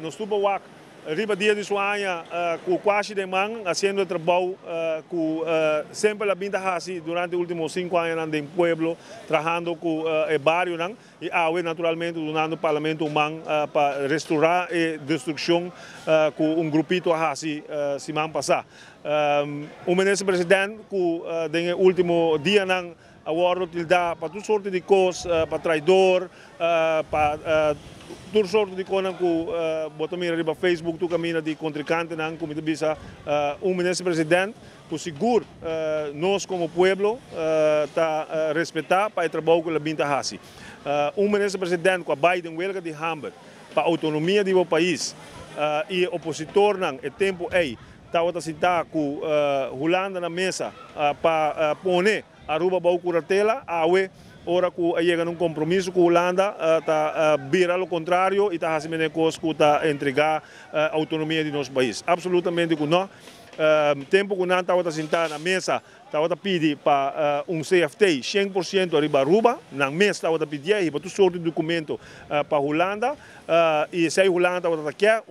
Nos estuvo arriba dia de Suanya, com quase de man, haciendo el trabajo que sempre la vinda así durante los últimos 5 años en el pueblo, trabajando con el barrio, y ahora naturalmente donando el Parlamento humano para restaurar la destrucción con un grupito así, semana pasada. O ministro presidente que en el último día agora utilizar para toda sorte de coisas, para traidor, para toda sorte de coisas que botam no Facebook, tu caminha de contrincante, como bisa ministro presidente, por seguro nós como povo tá respeitar para o trabalho que ele vinha fazer. Ministro presidente com a Biden welga de Hamburg para a autonomia do país e opositor não é tempo aí estava sentar com Holanda na mesa para poner Aruba bau curatela, awe ora que chega num compromisso com a Holanda, está virar ao contrário e está fazendo coisas que está entregar a autonomia de nosso país. Absolutamente que não. Tempo que não estava sentar na mesa, estava pedir para CFT 100% arriba Aruba, na mesa estava pedir aí para todo sorte de documento para a Holanda, e se a Holanda estava quer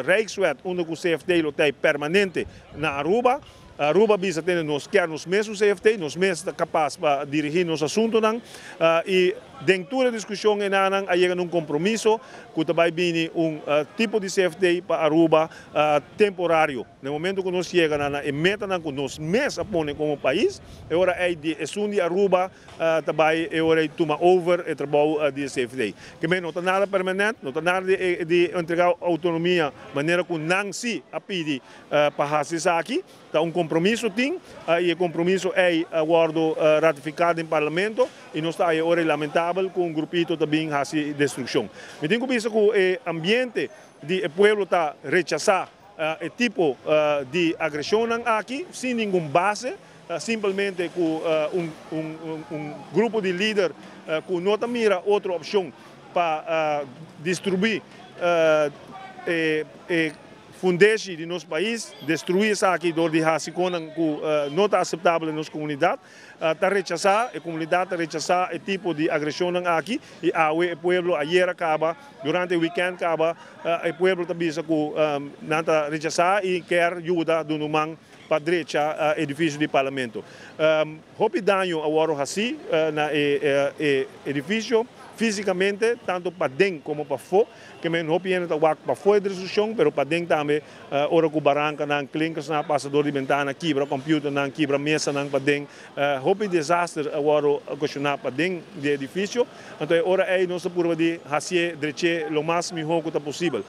Rijkswet, onde o CFT lo tem permanente na Aruba. Aruba bisa ter nos quer nos mesmos CFT, nos mesmos capaz para dirigir nos assuntos e dentro da discussão aí chega compromisso que também vem tipo de CFT para Aruba temporário. No momento que nós chegamos e meta que nós mesmos apoiamos como país, agora é de de Aruba também agora toma over o trabalho de CFT. Que não está nada permanente, não está nada de entregar autonomia, maneira que não se pede para fazer isso aqui. Está compromisso tem e o compromisso é agora ratificado em parlamento e não está agora lamentável com grupito também faz destruição. Eu tenho visto que o ambiente do povo está rechazar o tipo de agressão aqui sem nenhuma base, simplesmente com grupo de líderes que não mira outra opção para distribuir fundeshi de nosso país, destruir isso aqui do de Hasicona que não está aceitável em nossa comunidade, está rechazar, a comunidade está rechazar o tipo de agressão aqui e o povo ayer acaba, durante o weekend acaba, o povo está bisa que não está rechazar e quer ajuda do humano para a direita edifício do parlamento. Houve dano agora assim na edifício, fisicamente, tanto para dentro como para fora, que não apenas para fora da destruição, mas para dentro também, ora com barranca, clincas, passador de ventana, quebra computer, quebra mesa, para dentro. Houve desastre agora ocasionar para dentro do edifício, então ora é nossa curva de fazer o mais melhor que possível.